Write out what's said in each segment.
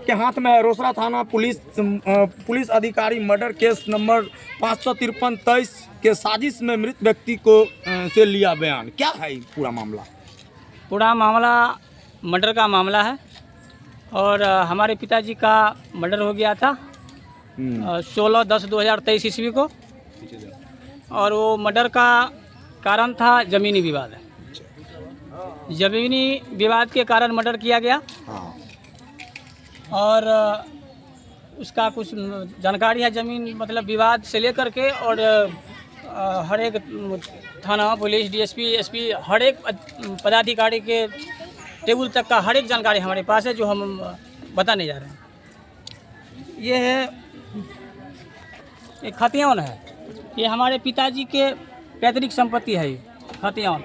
आपके हाथ में है रोसड़ा थाना पुलिस अधिकारी मर्डर केस नंबर 553-23 के साजिश में मृत व्यक्ति को से लिया बयान। क्या है ये पूरा मामला? पूरा मामला मर्डर का मामला है और हमारे पिताजी का मर्डर हो गया था 16/10/2023 ईस्वी को, और वो मर्डर का कारण था ज़मीनी विवाद। ज़मीनी विवाद के कारण मर्डर किया गया। और उसका कुछ जानकारी है, ज़मीन मतलब विवाद से लेकर के, और हर एक थाना पुलिस डीएसपी एसपी हर एक पदाधिकारी के टेबल तक का हर एक जानकारी हमारे पास है, जो हम बताने जा रहे हैं। ये है एक खतियान है, ये हमारे पिताजी के पैतृक संपत्ति है। ये खतियान,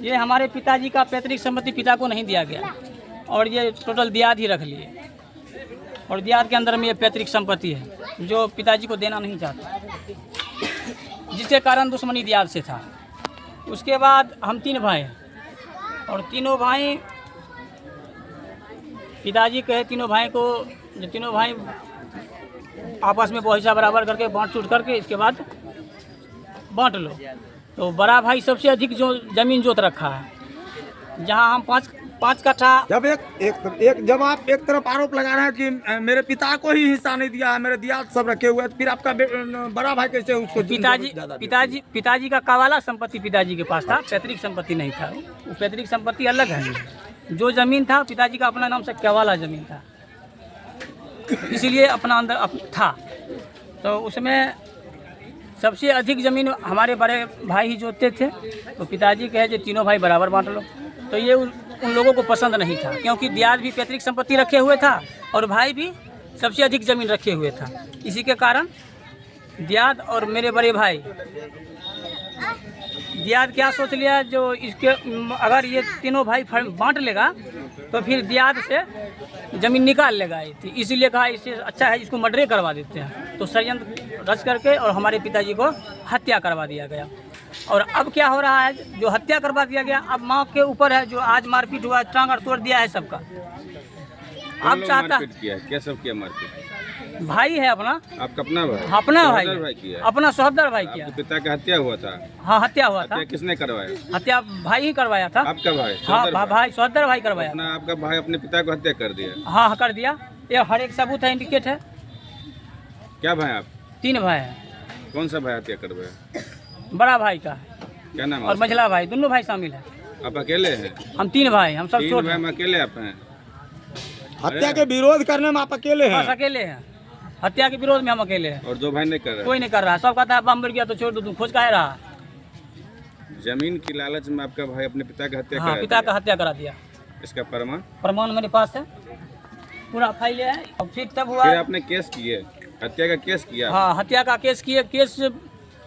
ये हमारे पिताजी का पैतृक संपत्ति पिता को नहीं दिया गया, और ये टोटल दियाद ही रख लिए, और दियाद के अंदर में ये पैतृक संपत्ति है जो पिताजी को देना नहीं चाहता, जिसके कारण दुश्मनी दियाद से था। उसके बाद हम 3 भाई हैं, और तीनों भाई पिताजी कहे तीनों भाई को, जो तीनों भाई आपस में पैसा बराबर करके बांट चूट करके इसके बाद बांट लो। तो बड़ा भाई सबसे अधिक जो ज़मीन जोत रखा है, जहां हम पाँच कट्ठा। जब आप एक तरफ आरोप लगा रहे हैं कि मेरे पिता को ही हिस्सा नहीं दिया है, मेरे दियाद सब रखे हुए हैं, तो फिर आपका बड़ा भाई कैसे उसको? पिताजी का कवाला संपत्ति पिताजी के पास था, पैतृक संपत्ति नहीं था। वो पैतृक संपत्ति अलग है। जो ज़मीन था पिताजी का अपना नाम से कवाला ज़मीन था, इसीलिए अपना अंदर था। तो उसमें सबसे अधिक ज़मीन हमारे बड़े भाई ही जोतते थे। तो पिताजी कहे जो तीनों भाई बराबर बांट लो, तो ये उन लोगों को पसंद नहीं था, क्योंकि दियाद भी पैतृक संपत्ति रखे हुए था और भाई भी सबसे अधिक ज़मीन रखे हुए था। इसी के कारण दियाद और मेरे बड़े भाई दियाद क्या सोच लिया, जो इसके अगर ये तीनों भाई बांट लेगा तो फिर दियाद से ज़मीन निकाल लेगा। इसीलिए कहा इससे अच्छा है इसको मर्डर करवा देते हैं। तो षड्यंत्र रच करके और हमारे पिताजी को हत्या करवा दिया गया। और अब क्या हो रहा है, जो हत्या करवा दिया गया, अब माँ के ऊपर है। जो आज मारपीट हुआ, टांग तोड़ दिया है सबका। अब चाहता क्या सब किया मारपीट? भाई है अपना, आपका अपना भाई? अपना भाई किया, अपना सहोदर भाई किया। पिता का हत्या हुआ था? हाँ, हत्या हुआ था। किसने करवाया? हत्या भाई ही करवाया था। आपका भाई? हाँ, भाई सहोदर भाई करवाया। आपका भाई अपने पिता को हत्या कर दिया? हाँ, कर दिया। ये हर एक सबूत है, इंडिकेट है। क्या भाई आप? 3 भाई हैं। कौन सा भाई हत्या करवाया? बड़ा भाई का है। क्या नाम? और मझला भाई, दोनों भाई शामिल है। आप अकेले हैं? हम 3 भाई, हम सब छोटे हैं। अकेले आप हैं? हत्या के विरोध करने में आप अकेले हैं? बस अकेले हैं। हत्या के विरोध में हम अकेले हैं। और 2 भाई नहीं कर रहा? कोई नहीं कर रहा। सब कहता है बम गिर गया तो छोड़ दो, तुम खोज का रहा। जमीन की लालच में आपका भाई अपने पिता का हत्या? हाँ, पिता का हत्या करा दिया। इसका प्रमाण मेरे पास है, पूरा फाइल है। और फिर तब हुआ, फिर आपने केस किए, हत्या का केस किया? हाँ, हत्या का केस किए। केस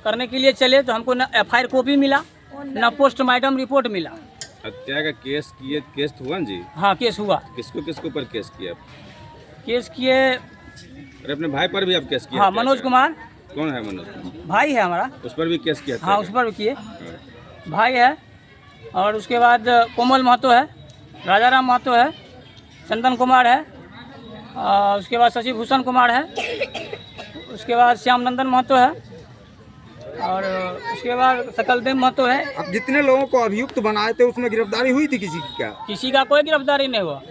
करने के लिए चले तो हमको न FIR कॉपी मिला, न पोस्टमार्टम रिपोर्ट मिला। हत्या का केस किए? केस हुआ जी? हाँ, केस हुआ। किसको पर केस किया? केस किए, अरे अपने भाई पर भी आप केस किया? हाँ, मनोज कुमार। कौन है मनोज? भाई है हमारा। उस पर भी केस किया? हाँ, उस पर भी किए। भाई है। और उसके बाद कोमल महतो है, राजाराम महतो है, चंदन कुमार है, उसके बाद शशि भूषण कुमार है, उसके बाद श्याम नंदन महतो है, और उसके बाद सकलदेव महतो है। अब जितने लोगों को अभियुक्त बनाए थे उसमें गिरफ्तारी हुई थी किसी की? क्या किसी का कोई गिरफ्तारी नहीं हुआ।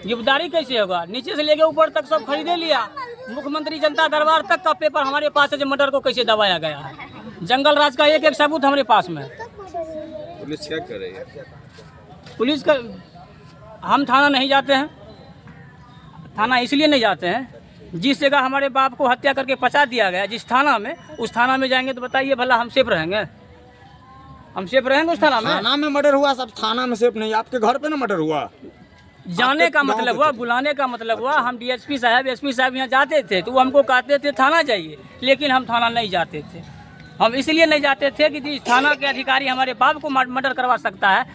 गिरफ्तारी कैसे होगा? नीचे से लेके ऊपर तक सब खरीदे लिया। मुख्यमंत्री जनता दरबार तक का पेपर हमारे पास है, जो मर्डर को कैसे दबाया गया है। जंगल राज का एक सबूत हमारे पास में है। पुलिस क्या कर रही है? पुलिस का, हम थाना नहीं जाते हैं। थाना इसलिए नहीं जाते हैं, जिस जगह हमारे बाप को हत्या करके पचा दिया गया, जिस थाना में, उस थाना में जाएंगे तो बताइए भला हम सेफ रहेंगे? हम सेफ रहेंगे उस थाना में? थाना में मर्डर हुआ, सब थाना में सेफ नहीं। आपके घर पे ना मर्डर हुआ? जाने का मतलब हुआ, बुलाने का मतलब हुआ। हम DSP साहब SP साहब यहाँ जाते थे तो वो हमको कहते थे थाना जाइए, लेकिन हम थाना नहीं जाते थे। हम इसलिए नहीं जाते थे कि जिस थाना के अधिकारी हमारे बाप को मर्डर करवा सकता है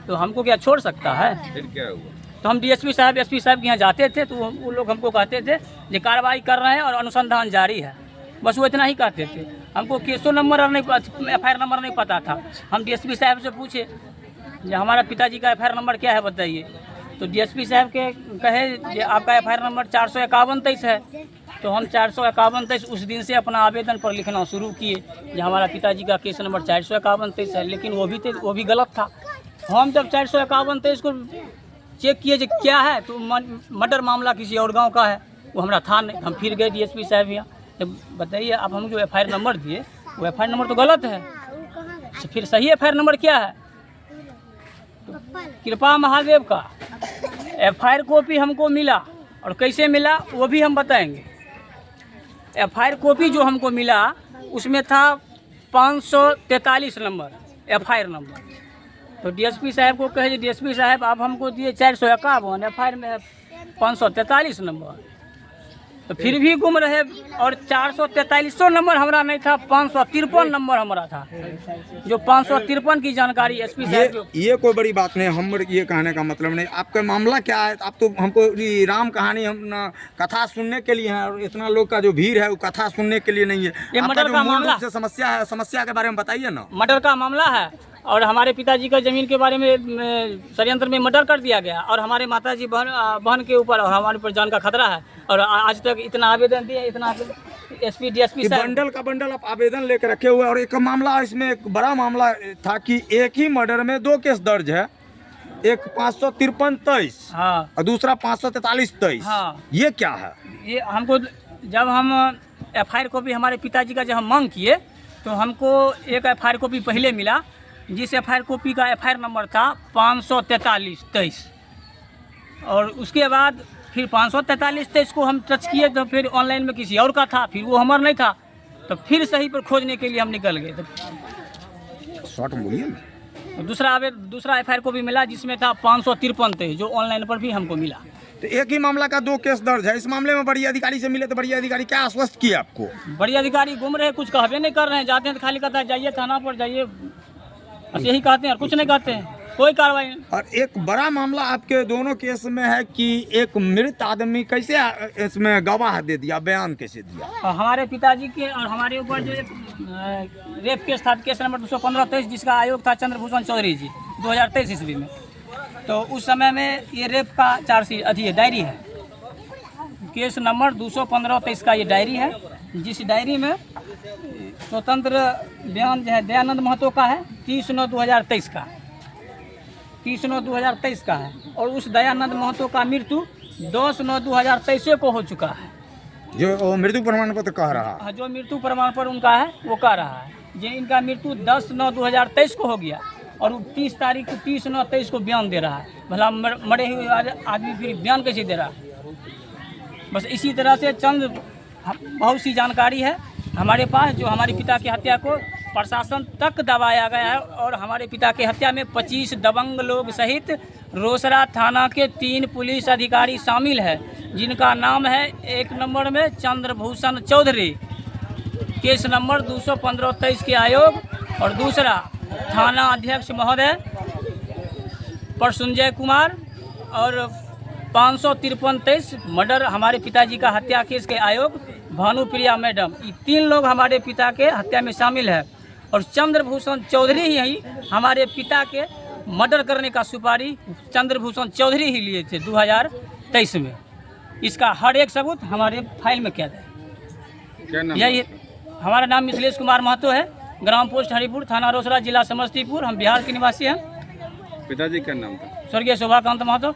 तो हमको क्या छोड़ सकता है? फिर क्या हुआ? तो हम DSP साहब SP साहब के यहाँ जाते थे तो वो लोग हमको कहते थे कि कार्रवाई कर रहे हैं और अनुसंधान जारी है। बस वो इतना ही कहते थे। हमको केसो नंबर और नहीं, FIR नंबर नहीं पता था। हम DSP साहब से पूछे, जो हमारा पिताजी का FIR नंबर क्या है बताइए। तो डीएसपी साहब के कहे कि आपका FIR नंबर 451-23 है। तो हम 451-23 उस दिन से अपना आवेदन पर लिखना शुरू किए कि हमारा पिताजी का केस नंबर 451-23 है, लेकिन वो भी गलत था। हम जब 451-23 को चेक किए जो क्या है, तो मर्डर मामला किसी और गांव का है, वो हमारा था नहीं। हम फिर गए डीएसपी साहब यहाँ, तो बताइए आप हम जो FIR नंबर दिए वो FIR नंबर तो गलत है, तो फिर सही FIR नंबर क्या है? तो कृपा महादेव का FIR कॉपी हमको मिला, और कैसे मिला वो भी हम बताएंगे। FIR कॉपी जो हमको मिला उसमें था 543 नंबर FIR नंबर। तो डीएसपी साहब को कहे डीएसपी साहब आप हमको दिए 451, FIR में 543 नंबर, तो फिर भी गुम रहे। और 443 नंबर हमारा नहीं था, 553 नंबर हमारा था, जो 553 की जानकारी एसपी साहब को। ये कोई बड़ी बात नहीं, हम ये कहने का मतलब नहीं। आपका मामला क्या है? आप तो हमको ये राम कहानी हम ना कथा सुनने के लिए है, और इतना लोग का जो भीड़ है वो कथा सुनने के लिए नहीं है। ये आपका मर्डर जो का मूल मामला रूप से समस्या है, समस्या के बारे में बताइए ना। मर्डर का मामला है, और हमारे पिताजी का ज़मीन के बारे में षड्यंत्र में मर्डर कर दिया गया, और हमारे माताजी बहन के ऊपर और हमारे ऊपर जान का खतरा है। और आज तक इतना आवेदन दिए, इतना एसपी डीएसपी साहब बंडल का बंडल आप आवेदन लेकर रखे हुए हैं। और एक मामला, इसमें एक बड़ा मामला था कि एक ही मर्डर में 2 केस दर्ज है, एक 553-23 हाँ, और दूसरा 543-23। हाँ, ये क्या है? ये हमको जब हम FIR कॉपी हमारे पिताजी का जब हम मांग किए, तो हमको एक FIR कॉपी पहले मिला, जिस FIR कॉपी का FIR नंबर था 543-23, और उसके बाद फिर 543-23 को हम टच किए, तो फिर ऑनलाइन में किसी और का था, फिर वो हमारा नहीं था, तो फिर सही पर खोजने के लिए हम निकल गए। तो शॉर्ट में बोलिए ना। दूसरा FIR कॉपी मिला जिसमें था 553, जो ऑनलाइन पर भी हमको मिला। तो एक ही मामला का 2 केस दर्ज है। इस मामले में बड़ी अधिकारी से मिले तो बड़ी अधिकारी क्या आश्वस्त किए आपको? बड़ी अधिकारी घूम रहे, कुछ कहबे नहीं कर रहे हैं। जाते हैं तो खाली कहता है जाइए थाना पर जाइए, बस यही कहते हैं और कुछ नहीं कहते हैं, कोई कार्रवाई नहीं। और एक बड़ा मामला आपके दोनों केस में है कि एक मृत आदमी कैसे इसमें गवाह दे दिया, बयान कैसे दिया? और हमारे पिताजी के और हमारे ऊपर जो रेप केस था, केस नंबर 215-23, जिसका आयोग था चंद्रभूषण चौधरी जी 2023 ईस्वी में। तो उस समय में ये रेप का डायरी है, केस नंबर 215-23 का ये डायरी है, जिस डायरी में स्वतंत्र बयान जो है दयानंद महतो का है 30/9/2023 का, 30/9/2023 का है। और उस दयानंद महतो का मृत्यु 10/9/2023 को हो चुका है, जो मृत्यु प्रमाण पत्र कह रहा है। जो मृत्यु प्रमाण पत्र उनका है वो कह रहा है जो इनका मृत्यु 10/9/2023 को हो गया, और 30 तारीख को 30/9/23 को बयान दे रहा है। भला मरे हुए आदमी फिर बयान कैसे दे रहा है? बस इसी तरह से चंद बहुत सी जानकारी है हमारे पास, जो हमारे पिता की हत्या को प्रशासन तक दबाया गया है। और हमारे पिता की हत्या में 25 दबंग लोग सहित रोसड़ा थाना के 3 पुलिस अधिकारी शामिल है, जिनका नाम है 1 नंबर में चंद्रभूषण चौधरी, केस नंबर 215-23 के आयोग, और दूसरा थाना अध्यक्ष महोदय प्रसुंजय कुमार, और 553-23 मर्डर हमारे पिताजी का हत्या केस के आयोग भानुप्रिया मैडम। ये 3 लोग हमारे पिता के हत्या में शामिल है, और चंद्रभूषण चौधरी ही हमारे पिता के मर्डर करने का सुपारी चंद्रभूषण चौधरी ही लिए थे 2023 में। इसका हर एक सबूत हमारे फाइल में कैद है। क्या नाम? यही हमारा नाम मिथिलेश कुमार महतो है, ग्राम पोस्ट हरिपुर, थाना रोसड़ा, जिला समस्तीपुर। हम बिहार के निवासी हैं। पिताजी का नाम था? स्वर्गीय शोभाकांत महतो।